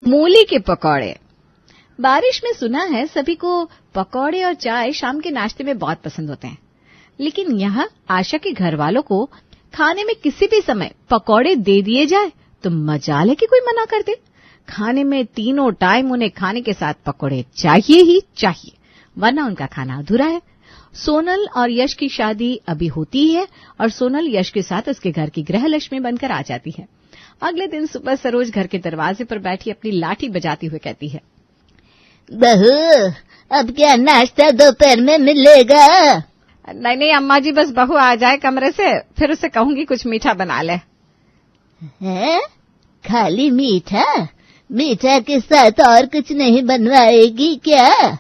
मूली के पकौड़े। बारिश में सुना है सभी को पकौड़े और चाय शाम के नाश्ते में बहुत पसंद होते हैं, लेकिन यहाँ आशा के घर वालों को खाने में किसी भी समय पकौड़े दे दिए जाए तो मजाल है कि कोई मना कर दे। खाने में तीनों टाइम उन्हें खाने के साथ पकौड़े चाहिए ही चाहिए, वरना उनका खाना अधूरा है। सोनल और यश की शादी अभी होती ही है और सोनल यश के साथ उसके घर की गृहलक्ष्मी बनकर आ जाती है। अगले दिन सुबह सरोज घर के दरवाजे पर बैठी अपनी लाठी बजाती हुए कहती है, बहू अब क्या नाश्ता दोपहर में मिलेगा? नहीं नहीं अम्मा जी, बस बहू आ जाए कमरे से फिर उसे कहूंगी कुछ मीठा बना ले। हैं? खाली मीठा? मीठा के साथ और कुछ नहीं बनवाएगी क्या?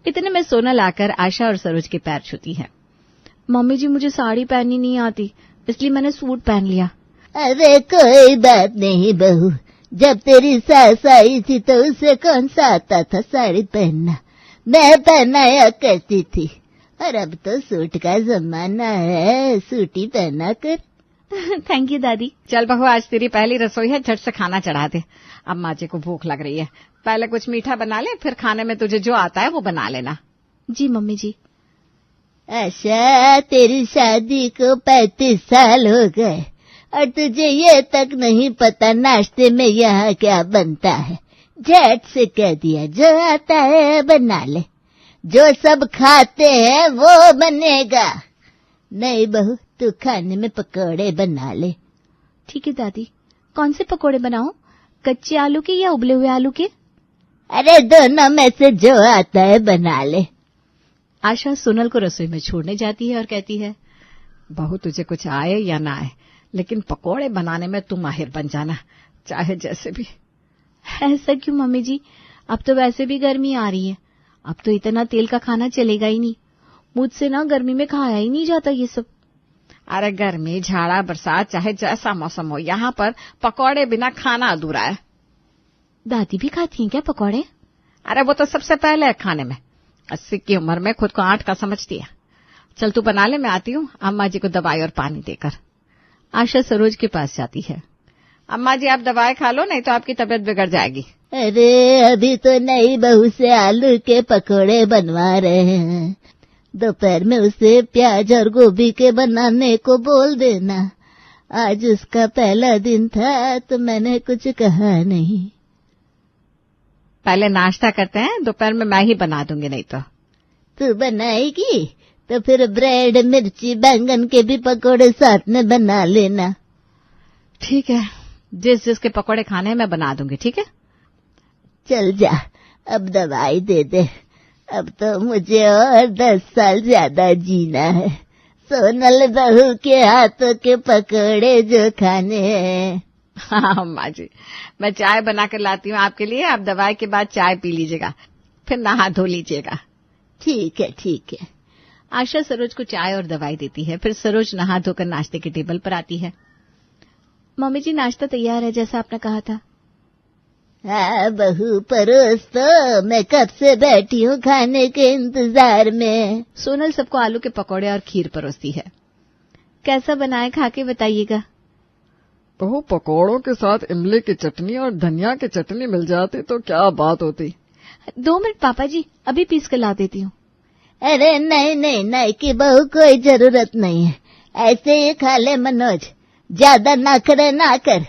इतने में सोनल आकर आशा और सरोज के पैर छूती है। मम्मी जी, मुझे साड़ी पहननी नहीं आती, इसलिए मैंने सूट पहन लिया। अरे कोई बात नहीं बहू, जब तेरी सास आई थी तो उसे कौन सा आता था साड़ी पहनना, मैं पहनाया करती थी। और अब तो सूट का जमाना है, सूट ही पहना कर। थैंक यू दादी। चल बहू, आज तेरी पहली रसोई है, झट से खाना चढ़ा दे। अम्मा जी को भूख लग रही है, पहले कुछ मीठा बना ले, फिर खाने में तुझे जो आता है वो बना लेना। जी मम्मी जी। आशा, तेरी शादी को 35 साल हो गए और तुझे ये तक नहीं पता नाश्ते में यहाँ क्या बनता है। झट से कह दिया जो आता है बना ले, जो सब खाते हैं वो बनेगा। नहीं बहू, तू खाने में पकौड़े बना ले। ठीक है दादी। कौन से पकौड़े बनाऊं, कच्चे आलू के या उबले हुए आलू के? अरे दोनों में से जो आता है बना ले। आशा सोनल को रसोई में छोड़ने जाती है और कहती है, बहू तुझे कुछ आए या ना आए, लेकिन पकौड़े बनाने में तू माहिर बन जाना, चाहे जैसे भी। ऐसा क्यों मम्मी जी, अब तो वैसे भी गर्मी आ रही है, अब तो इतना तेल का खाना चलेगा ही नहीं, मुझसे ना गर्मी में खाया ही नहीं जाता ये सब। अरे गर्मी, झाड़ा, बरसात, चाहे जैसा मौसम हो, यहाँ पर पकौड़े बिना खाना अधूरा है। दादी भी खाती हैं क्या पकौड़े? अरे वो तो सबसे पहले है खाने में, 80 की उम्र में खुद को 8 का समझती है। चल तू बना ले, मैं आती हूँ अम्मा जी को दवाई और पानी देकर। आशा सरोज के पास जाती है। अम्मा जी आप दवाई खा लो, नहीं तो आपकी तबीयत बिगड़ जाएगी। अरे अभी तो नई बहू से आलू के पकौड़े बनवा रहे हैं, दोपहर में उसे प्याज और गोभी के बनाने को बोल देना। आज उसका पहला दिन था तो मैंने कुछ कहा नहीं। पहले नाश्ता करते हैं, दोपहर में मैं ही बना दूंगी। नहीं तो तू बनाएगी तो फिर ब्रेड, मिर्ची, बैंगन के भी पकौड़े साथ में बना लेना। ठीक है, जिस जिसके पकौड़े खाने हैं मैं बना दूंगी। ठीक है, चल जा, अब दवाई दे दे, अब तो मुझे और 10 साल ज्यादा जीना है। सोनल बहू के हाथों के पकौड़े जो खाने हैं। हाँ अम्मा जी, मैं चाय बना कर लाती हूँ आपके लिए, आप दवाई के बाद चाय पी लीजिएगा, फिर नहा धो लीजिएगा। ठीक है ठीक है। आशा सरोज को चाय और दवाई देती है, फिर सरोज नहा धोकर नाश्ते के टेबल पर आती है। मम्मी जी नाश्ता तैयार है जैसा आपने कहा था। हाँ बहू, परोस तो, मैं कब से बैठी हूँ खाने के इंतजार में। सोनल सबको आलू के पकौड़े और खीर परोसती है। कैसा बनाए, खा के बताइएगा। बहू, पकौड़ों के साथ इमली की चटनी और धनिया की चटनी मिल जाती तो क्या बात होती। 2 मिनट पापा जी, अभी पीस कर ला देती हूँ। अरे नहीं नहीं नहीं कि बहू, कोई जरूरत नहीं है, ऐसे ही खा ले मनोज, ज्यादा नखरे ना कर।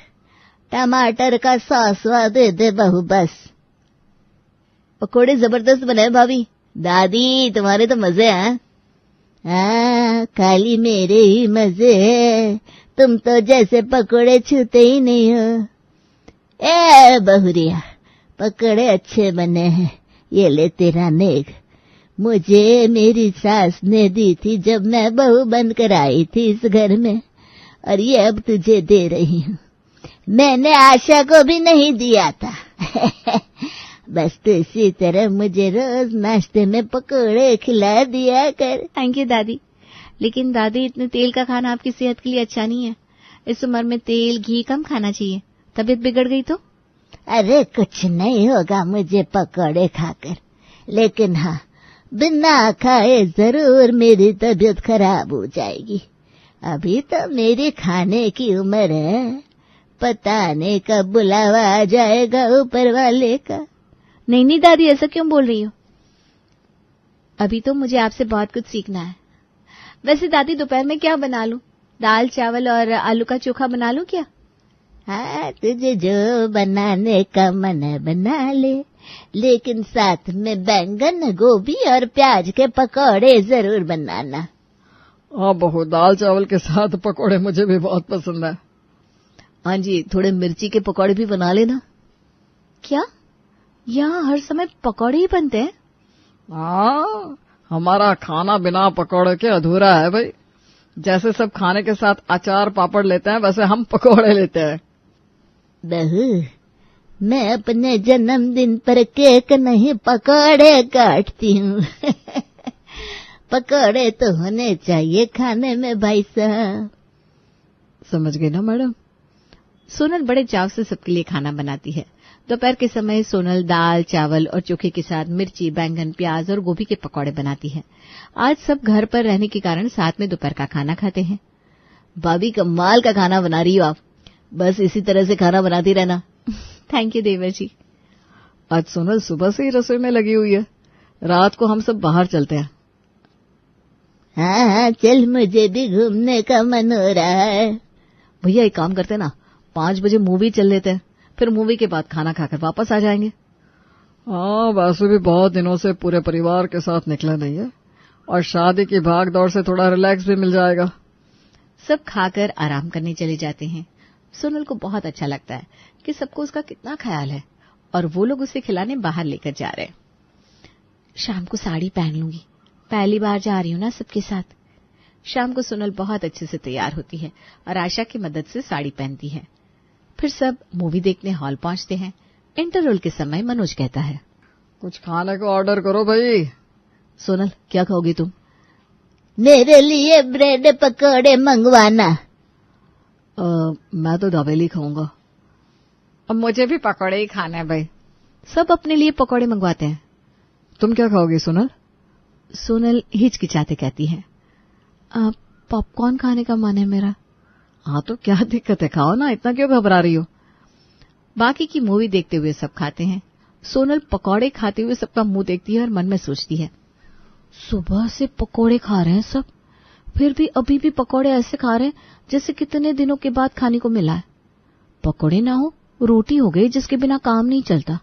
टमाटर का सॉस दे दे बहू बस। पकोड़े जबरदस्त बने भाभी। दादी तुम्हारे तो मजे हैं। हाँ, खाली मेरे ही मजे हैं, तुम तो जैसे पकोड़े छूते ही नहीं हो। ए बहुरिया, पकोड़े अच्छे बने हैं, ये ले तेरा नेक। मुझे मेरी सास ने दी थी जब मैं बहू बनकर आई थी इस घर में, और ये अब तुझे दे रही हूँ। मैंने आशा को भी नहीं दिया था। बस तो इसी तरह मुझे रोज नाश्ते में पकोड़े खिला दिया कर। थैंक यू दादी, लेकिन दादी इतने तेल का खाना आपकी सेहत के लिए अच्छा नहीं है। इस उम्र में तेल घी कम खाना चाहिए, तबीयत बिगड़ गई तो। अरे कुछ नहीं होगा मुझे पकोड़े खाकर, लेकिन हाँ, बिना खाए जरूर मेरी तबीयत खराब हो जाएगी। अभी तो मेरी खाने की उम्र है, पता नहीं कब बुलावा आ जाएगा ऊपर वाले का। नहीं नहीं दादी, ऐसा क्यों बोल रही हो? अभी तो मुझे आपसे बहुत कुछ सीखना है। वैसे दादी, दोपहर में क्या बना लूं? दाल चावल और आलू का चोखा बना लूं क्या? हाँ, तुझे जो बनाने का मन है बना ले, लेकिन साथ में बैंगन, गोभी और प्याज के पकौड़े जरूर बनाना। हाँ बहू, दाल चावल के साथ पकौड़े मुझे भी बहुत पसंद है। हाँ जी, थोड़े मिर्ची के पकौड़े भी बना लेना। क्या यहाँ हर समय पकौड़े ही बनते हैं? हाँ, हमारा खाना बिना पकौड़े के अधूरा है भाई। जैसे सब खाने के साथ अचार पापड़ लेते हैं, वैसे हम पकौड़े लेते हैं। बहू, मैं अपने जन्मदिन पर केक नहीं पकौड़े काटती हूँ। पकौड़े तो होने चाहिए खाने में भाई साहब। समझ गए ना मैडम? सोनल बड़े चाव से सबके लिए खाना बनाती है। दोपहर के समय सोनल दाल चावल और चोखे के साथ मिर्ची, बैंगन, प्याज और गोभी के पकौड़े बनाती है। आज सब घर पर रहने के कारण साथ में दोपहर का खाना खाते हैं। भाभी, कमाल का खाना बना रही हो आप। बस इसी तरह से खाना बनाती रहना। थैंक यू देवर जी। आज सोनल सुबह से ही रसोई में लगी हुई है। रात को हम सब बाहर चलते हैं। हाँ, चल, मुझे भी घूमने का मन हो रहा है। भैया एक काम करते ना, 5 बजे मूवी चल लेते हैं, फिर मूवी के बाद खाना खाकर वापस आ जाएंगे। हाँ, वैसे भी बहुत दिनों से पूरे परिवार के साथ निकला नहीं है, और शादी की भाग दौड़ से थोड़ा रिलैक्स भी मिल जाएगा। सब खाकर आराम करने चले जाते हैं। सोनल को बहुत अच्छा लगता है कि सबको उसका कितना ख्याल है, और वो लोग उसे खिलाने बाहर लेकर जा रहे हैं। शाम को साड़ी पहन लूंगी, पहली बार जा रही हूँ ना सबके साथ। शाम को सोनल बहुत अच्छे से तैयार होती है और आशा की मदद से साड़ी पहनती है। फिर सब मूवी देखने हॉल पहुंचते हैं। इंटरवल के समय मनोज कहता है, कुछ खाने को ऑर्डर करो भाई। सोनल, क्या खाओगी तुम? मेरे लिए ब्रेड पकौड़े मंगवाना। मैं तो दाबेली खाऊंगा। अब मुझे भी पकौड़े ही खाना है भाई। सब अपने लिए पकौड़े मंगवाते हैं। तुम क्या खाओगी सोनल? सोनल हिचकिचाते कहती है, पॉपकॉर्न खाने का मन है मेरा। हाँ तो क्या दिक्कत है, खाओ ना, इतना क्यों घबरा रही हो? बाकी की मूवी देखते हुए सब खाते हैं। सोनल पकौड़े खाते हुए सबका मुंह देखती है और मन में सोचती है, सुबह से पकौड़े खा रहे हैं सब, फिर भी अभी भी पकौड़े ऐसे खा रहे हैं जैसे कितने दिनों के बाद खाने को मिला है। पकौड़े ना हो, रोटी हो गई जिसके बिना काम नहीं चलता।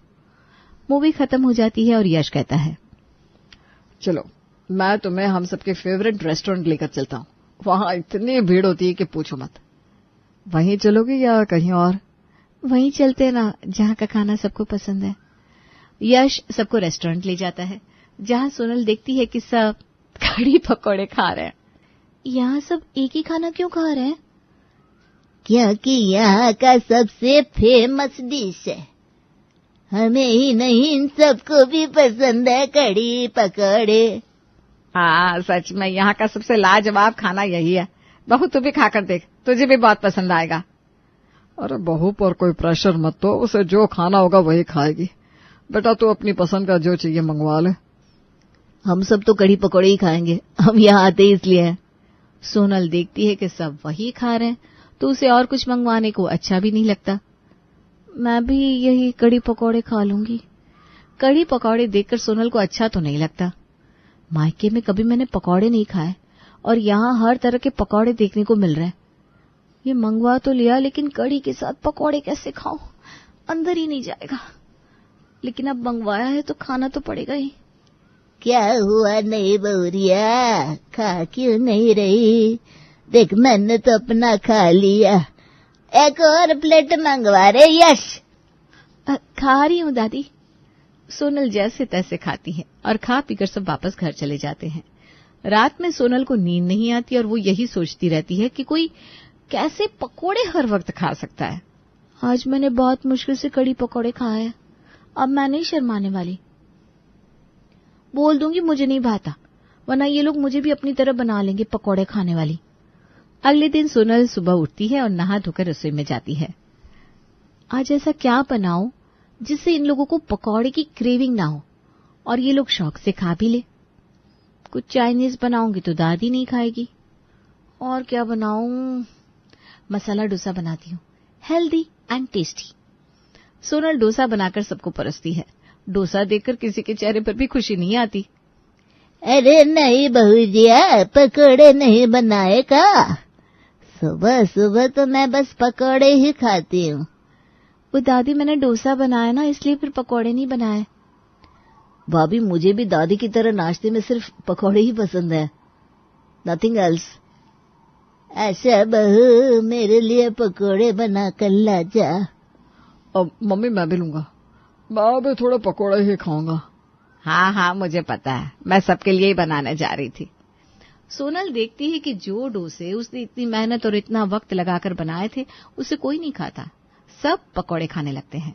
मूवी खत्म हो जाती है और यश कहता है, चलो मैं तुम्हें हम सबके फेवरेट रेस्टोरेंट लेकर चलता हूँ। वहां इतनी भीड़ होती है कि पूछो मत। वहीं चलोगी या कहीं और? वहीं चलते हैं ना, जहां का खाना सबको पसंद है। यश सबको रेस्टोरेंट ले जाता है, जहां सोनल देखती है कि सब कढ़ी पकौड़े खा रहे हैं। यहाँ सब एक ही खाना क्यों खा रहे हैं? क्योंकि यहाँ का सबसे फेमस डिश है। हमें ही नहीं, इन सबको भी पसंद है कढ़ी पकौड़े। हाँ, सच में यहाँ का सबसे लाजवाब खाना यही है। बहू तू भी खाकर देख, तुझे भी बहुत पसंद आएगा। अरे बहू पर कोई प्रेशर मत दो, उसे जो खाना होगा वही खाएगी। बेटा तू अपनी पसंद का जो चाहिए मंगवा ले। हम सब तो कढ़ी पकौड़े ही खाएंगे, हम यहाँ आते इसलिए हैं। सोनल देखती है कि सब वही खा रहे हैं, तो उसे और कुछ मंगवाने को अच्छा भी नहीं लगता। मैं भी यही कढ़ी पकौड़े खा लूंगी। कढ़ी पकौड़े देखकर सोनल को अच्छा तो नहीं लगता। मायके में कभी मैंने पकौड़े नहीं खाए, और यहाँ हर तरह के पकौड़े देखने को मिल रहे हैं। ये मंगवा तो लिया, लेकिन कढ़ी के साथ पकौड़े कैसे खाऊं? अंदर ही नहीं जाएगा। लेकिन अब मंगवाया है तो खाना तो पड़ेगा ही। क्या हुआ नहीं बहुरिया, खा क्यों नहीं रही? देख, मैंने तो अपना खा लिया, एक और प्लेट मंगवा रहे यश। खा रही हूँ दादी। सोनल जैसे तैसे खाती है और खा पीकर सब वापस घर चले जाते हैं। रात में सोनल को नींद नहीं आती और वो यही सोचती रहती है कि कोई कैसे पकोड़े हर वक्त खा सकता है। आज मैंने बहुत मुश्किल से कढ़ी पकोड़े खाए, अब मैं नहीं शर्माने वाली। बोल दूंगी मुझे नहीं भाता, वरना ये लोग मुझे भी अपनी तरह बना लेंगे पकोड़े खाने वाली। अगले दिन सोनल सुबह उठती है और नहा धोकर रसोई में जाती है। आज ऐसा क्या बनाऊं जिससे इन लोगों को पकौड़े की क्रेविंग ना हो और ये लोग शौक से खा भी ले। कुछ चाइनीज बनाऊंगी तो दादी नहीं खाएगी। और क्या बनाऊं? मसाला डोसा बनाती हूँ, healthy and tasty. Sonal dosa बनाकर सबको परसती है। डोसा देखकर किसी के चेहरे पर भी खुशी नहीं आती। अरे नहीं बहुजिया, पकोड़े नहीं बनाए का? सुबह सुबह तो मैं बस पकोड़े ही खाती हूँ। वो दादी, मैंने डोसा बनाया ना, इसलिए फिर पकोड़े नहीं बनाए। भाभी, मुझे भी दादी की तरह नाश्ते में सिर्फ पकोड़े ही पसंद है, नथिंग एल्स। ऐसा बहू, मेरे लिए पकोड़े बना कर ला जा। अब मम्मी मैं भी लूंगा, मैं भी थोड़े पकोड़े ही खाऊंगा। हाँ हाँ, मुझे पता है, मैं सबके लिए ही बनाने जा रही थी। सोनल देखती है कि जो डोसे उसने इतनी मेहनत और इतना वक्त लगाकर बनाए थे उसे कोई नहीं खाता, सब पकोड़े खाने लगते हैं।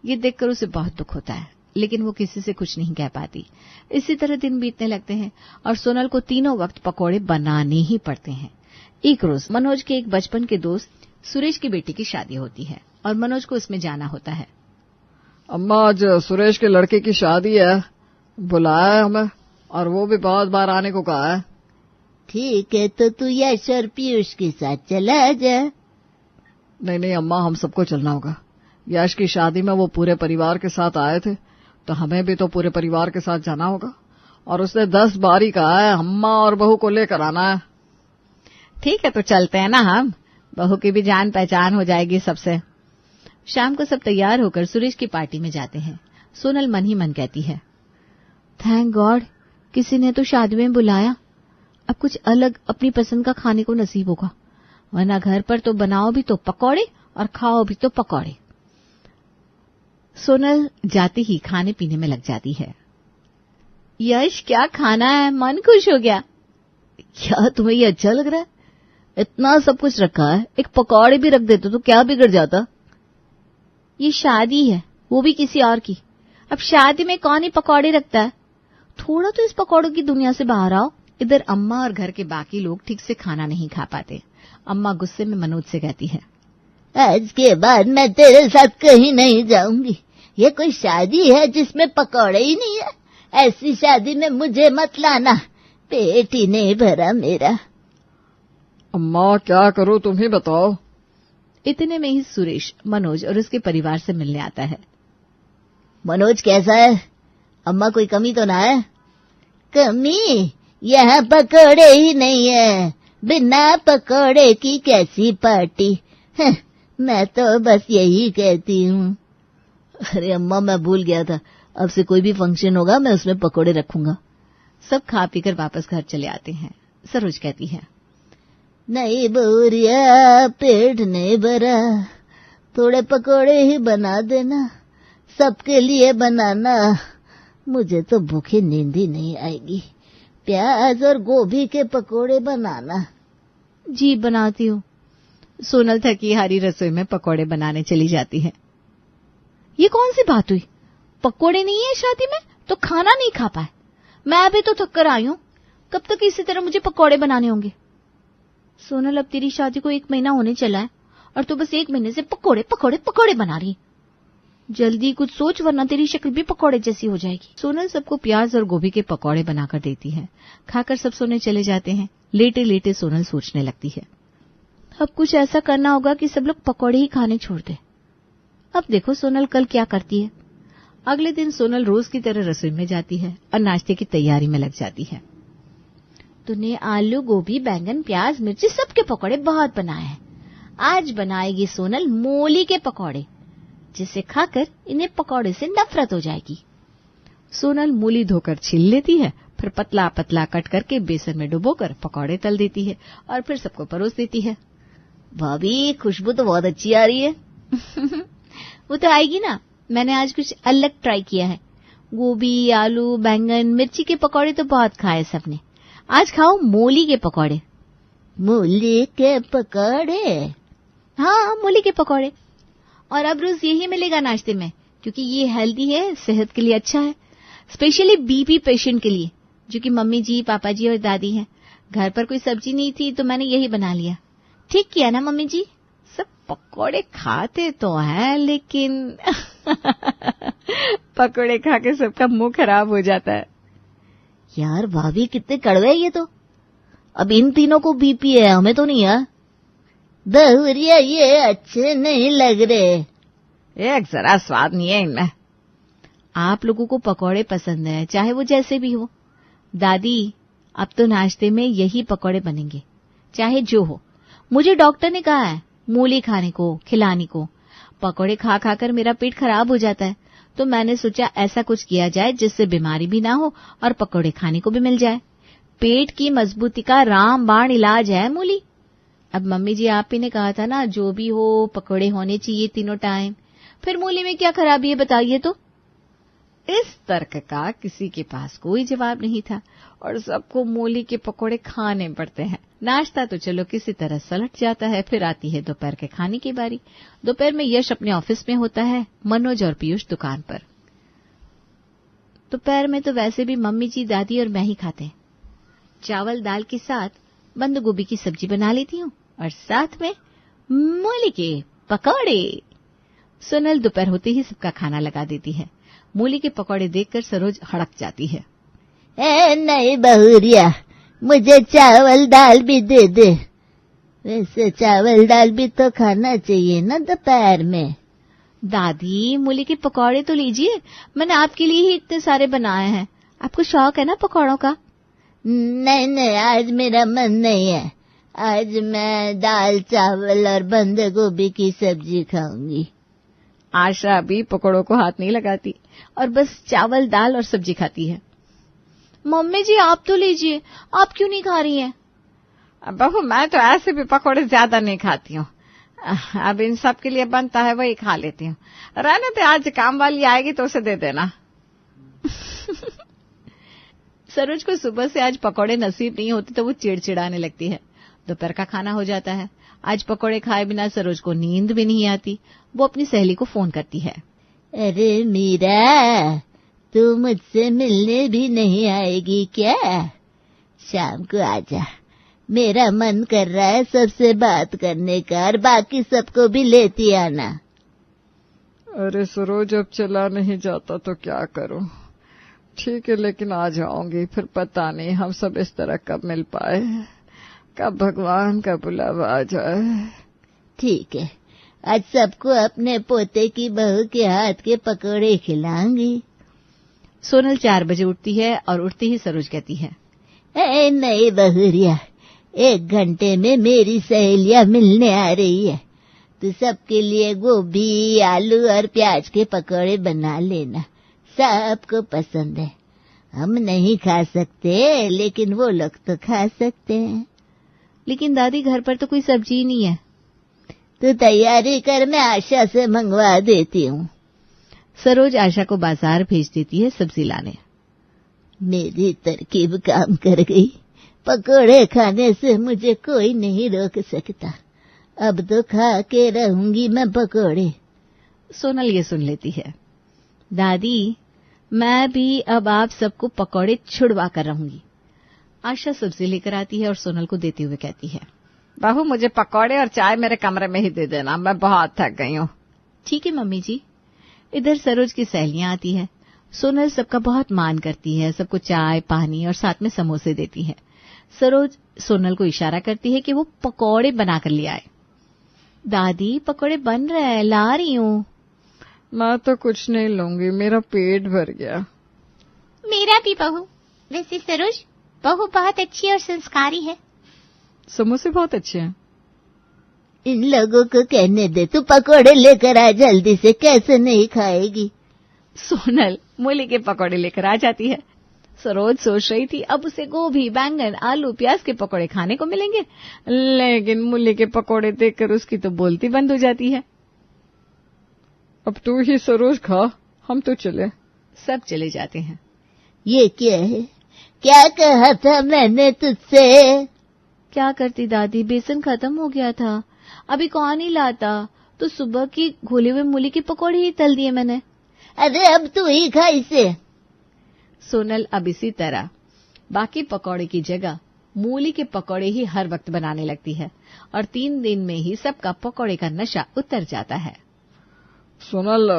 ये देखकर उसे बहुत दुख होता है, लेकिन वो किसी से कुछ नहीं कह पाती। इसी तरह दिन बीतने लगते हैं और सोनल को तीनों वक्त पकोड़े बनाने ही पड़ते हैं। एक रोज मनोज के एक बचपन के दोस्त सुरेश की बेटी की शादी होती है और मनोज को उसमें जाना होता है। अम्मा, आज सुरेश के लड़के की शादी है, बुलाया है हमें और वो भी बहुत बार आने को कहा है। ठीक है, तो तू यश और पीयूष के साथ चला जा। नहीं नहीं अम्मा, हम सबको चलना होगा। यश की शादी में वो पूरे परिवार के साथ आए थे, तो हमें भी तो पूरे परिवार के साथ जाना होगा। और उसने 10 बार ही कहा है अम्मा और बहू को लेकर आना है। ठीक है, तो चलते हैं ना हम, बहू की भी जान पहचान हो जाएगी सबसे। शाम को सब तैयार होकर सुरेश की पार्टी में जाते हैं। सोनल मन ही मन कहती है, थैंक गॉड, किसी ने तो शादी में बुलाया, अब कुछ अलग अपनी पसंद का खाने को नसीब होगा, वरना घर पर तो बनाओ भी तो पकौड़े और खाओ भी तो पकौड़े। सोनल जाते ही खाने पीने में लग जाती है। यश, क्या खाना है, मन खुश हो गया। क्या तुम्हें ये अच्छा लग रहा है? इतना सब कुछ रखा है, एक पकौड़े भी रख देते तो क्या बिगड़ जाता? ये शादी है, वो भी किसी और की। अब शादी में कौन ही पकौड़े रखता है? थोड़ा तो इस पकौड़ों की दुनिया से बाहर आओ। इधर अम्मा और घर के बाकी लोग ठीक से खाना नहीं खा पाते। अम्मा गुस्से में मनोज से कहती है, आज के बाद मैं तेरे साथ कहीं नहीं जाऊंगी। ये कोई शादी है जिसमें पकौड़े ही नहीं है? ऐसी शादी में मुझे मत लाना, पेट ही नहीं भरा मेरा। अम्मा क्या करूं, तुम ही बताओ। इतने में ही सुरेश मनोज और उसके परिवार से मिलने आता है। मनोज कैसा है? अम्मा कोई कमी तो ना है? कमी? यहाँ पकोड़े ही नहीं है, बिना पकोड़े की कैसी पार्टी? मैं तो बस यही कहती हूँ। अरे अम्मा, मैं भूल गया था, अब से कोई भी फंक्शन होगा मैं उसमें पकोड़े रखूंगा। सब खा पीकर वापस घर चले आते हैं। सरोज कहती है, नहीं बोरिया, पेट नहीं भरा, थोड़े पकोड़े ही बना देना, सबके लिए बनाना, मुझे तो भूखी नींद ही नहीं आएगी। प्याज और गोभी के पकोड़े बनाना। जी बनाती हूँ। सोनल थकी हारी रसोई में पकोड़े बनाने चली जाती है। ये कौन सी बात हुई, पकोड़े नहीं है शादी में तो खाना नहीं खा पाए। मैं भी तो थक कर आई हूँ, कब तक इसी तरह मुझे पकोड़े बनाने होंगे। सोनल, अब तेरी शादी को 1 महीना होने चला है और तू बस 1 महीने से पकोड़े पकोड़े पकोड़े बना रही। जल्दी कुछ सोच, वरना तेरी शक्ल भी पकोड़े जैसी हो जाएगी। सोनल सबको प्याज और गोभी के पकोड़े बनाकर देती है। खाकर सब सोने चले जाते हैं। लेटे लेटे सोनल सोचने लगती है, अब कुछ ऐसा करना होगा कि सब लोग पकोड़े ही खाने छोड़ दे। अब देखो सोनल कल क्या करती है। अगले दिन सोनल रोज की तरह रसोई में जाती है और नाश्ते की तैयारी में लग जाती है। तूने आलू, गोभी, बैंगन, प्याज, मिर्ची सबके पकोड़े बहुत बनाए हैं। आज बनाएगी सोनल मूली के पकोड़े, जिसे खाकर इन्हें पकोड़े से नफरत हो जाएगी। सोनल मूली धोकर छील लेती है, फिर पतला पतला कट करके बेसन में डुबोकर पकोड़े तल देती है और फिर सबको परोस देती है। भाभी, खुशबू तो बहुत अच्छी आ रही है। वो तो आएगी ना, मैंने आज कुछ अलग ट्राई किया है। गोभी, आलू, बैंगन, मिर्ची के पकोड़े तो बहुत खाए सबने, आज खाओ मूली के पकोड़े। मूली के पकोड़े? हाँ, मूली के पकोड़े। और अब रोज यही मिलेगा नाश्ते में, क्योंकि ये हेल्दी है, सेहत के लिए अच्छा है, स्पेशली बीपी पेशेंट के लिए, जो कि मम्मी जी, पापा जी और दादी हैं। घर पर कोई सब्जी नहीं थी तो मैंने यही बना लिया। ठीक किया ना मम्मी जी? सब पकोड़े खाते तो हैं, लेकिन पकोड़े खा के सबका मुंह खराब हो जाता है। यार भाभी, कितने कड़वे ये तो। अब इन तीनों को बीपी है, हमें तो नहीं है। बहुरिया ये अच्छे नहीं लग रहे। एक जरा स्वाद नहीं है इनमें। आप लोगों को पकौड़े पसंद है, चाहे वो जैसे भी हो। दादी, अब तो नाश्ते में यही पकौड़े बनेंगे, चाहे जो हो। मुझे डॉक्टर ने कहा है मूली खाने को, खिलाने को। पकौड़े खा खाकर मेरा पेट खराब हो जाता है, तो मैंने सोचा ऐसा कुछ किया जाए जिससे बीमारी भी ना हो और पकौड़े खाने को भी मिल जाए। पेट की मजबूती का रामबाण इलाज है मूली। अब मम्मी जी आप ही ने कहा था ना, जो भी हो पकौड़े होने चाहिए तीनों टाइम। फिर मूली में क्या खराबी है बताइए तो। इस तर्क का किसी के पास कोई जवाब नहीं था और सबको मूली के पकौड़े खाने पड़ते हैं। नाश्ता तो चलो किसी तरह सलट जाता है। फिर आती है दोपहर के खाने की बारी। दोपहर में यश अपने ऑफिस में होता है, मनोज और पीयूष दुकान पर। दोपहर में तो वैसे भी मम्मी जी, दादी और मैं ही खाते हैं। चावल दाल के साथ बंद गोभी की सब्जी बना लेती हूँ और साथ में मूली के पकौड़े। सोनल दोपहर होते ही सबका खाना लगा देती है। मूली के पकौड़े देखकर सरोज हड़क जाती है। नहीं बहुरिया, मुझे चावल दाल भी दे दे। वैसे चावल दाल भी तो खाना चाहिए ना दोपहर में। दादी, मूली के पकौड़े तो लीजिए, मैंने आपके लिए ही इतने सारे बनाए हैं। आपको शौक है ना पकौड़ों का? नहीं, आज मेरा मन नहीं है। आज मैं दाल चावल और बंद गोभी की सब्जी खाऊंगी। आशा भी पकौड़ों को हाथ नहीं लगाती और बस चावल दाल और सब्जी खाती है। मम्मी जी आप तो लीजिए, आप क्यों नहीं खा रही हैं? बहू, मैं तो ऐसे भी पकौड़े ज्यादा नहीं खाती हूँ। अब इन सब के लिए बनता है वही खा लेती हूँ। रहने दे, आज काम वाली आएगी तो उसे दे देना। सरोज को सुबह से आज पकौड़े नसीब नहीं होते तो वो चिड़चिड़ाने लगती है। दोपहर का खाना हो जाता है। आज पकौड़े खाए बिना सरोज को नींद भी नहीं आती। वो अपनी सहेली को फोन करती है। अरे मीरा, तू मुझसे मिलने भी नहीं आएगी क्या? शाम को आजा, मेरा मन कर रहा है सबसे बात करने का, और बाकी सबको भी लेती आना। अरे सरोज, अब चला नहीं जाता तो क्या करूं? ठीक है, लेकिन आ जाऊंगी। फिर पता नहीं हम सब इस तरह कब मिल पाए, कब भगवान का बुलावा आ जाए। ठीक है, आज सबको अपने पोते की बहू के हाथ के पकौड़े खिलाऊंगी। सोनल 4 बजे उठती है और उठती ही सरोज कहती है, नहीं बहुरिया, 1 घंटे में मेरी सहेलियां मिलने आ रही है। तू सबके लिए गोभी, आलू और प्याज के पकौड़े बना लेना, सबको पसंद है। हम नहीं खा सकते, लेकिन वो लोग तो खा सकते हैं। लेकिन दादी, घर पर तो कोई सब्जी नहीं है। तू तैयारी कर, मैं आशा से मंगवा देती हूँ। सरोज आशा को बाजार भेज देती है सब्जी लाने। मेरी तरकीब काम कर गई। पकौड़े खाने से मुझे कोई नहीं रोक सकता। अब तो खा के रहूंगी मैं पकौड़े। सोनल ये सुन लेती है। दादी, मैं भी अब आप सबको पकौड़े छुड़वा कर रहूंगी। आशा सब्जी लेकर आती है और सोनल को देते हुए कहती है, बहू, मुझे पकौड़े और चाय मेरे कमरे में ही दे देना, मैं बहुत थक गई हूँ। ठीक है मम्मी जी। इधर सरोज की सहेलियां आती है। सोनल सबका बहुत मान करती है, सबको चाय, पानी और साथ में समोसे देती है। सरोज सोनल को इशारा करती है कि वो पकौड़े बनाकर ले आए। दादी, पकौड़े बन रहे हैं, ला रही हूँ। मैं तो कुछ नहीं लूंगी, मेरा पेट भर गया। मेरा भी बहू। वैसे सरोज, बहू बहुत अच्छी और संस्कारी है। समोसे बहुत अच्छे हैं। इन लोगों को कहने दे, तू पकौड़े लेकर आ जल्दी से, कैसे नहीं खाएगी। सोनल मूली के पकौड़े लेकर आ जाती है। सरोज सोच रही थी अब उसे गोभी, बैंगन, आलू, प्याज के पकौड़े खाने को मिलेंगे, लेकिन मूली के पकौड़े देखकर उसकी तो बोलती बंद हो जाती है। अब तू ही सरोज खा, हम तो चले। सब चले जाते हैं। ये क्या है? क्या कहा था मैंने तुझसे? क्या करती दादी, बेसन खत्म हो गया था, अभी कौन ही लाता, तो सुबह की घोले हुए मूली के पकौड़े ही तल दिए मैंने। अरे अब तू ही खा इसे। सोनल अब इसी तरह बाकी पकौड़े की जगह मूली के पकौड़े ही हर वक्त बनाने लगती है और 3 दिन में ही सबका पकौड़े का नशा उतर जाता है। सोनल,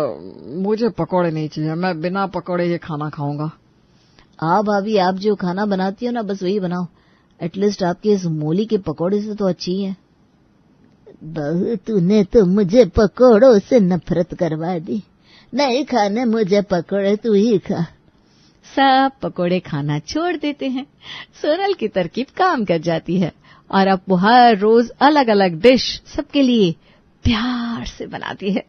मुझे पकौड़े नहीं चाहिए, मैं बिना पकौड़े ये खाना खाऊंगा। भाभी, आप जो खाना बनाती हो ना, बस वही बनाओ। एटलीस्ट आपके इस मूली के पकौड़े से तो अच्छी है। बहू तूने तो मुझे पकोड़ों से नफरत करवा दी, नहीं खाने मुझे पकोड़े, तू ही खा। सब पकोड़े खाना छोड़ देते हैं। सोनल की तरकीब काम कर जाती है और अब वो हर रोज अलग अलग डिश सबके लिए प्यार से बनाती है।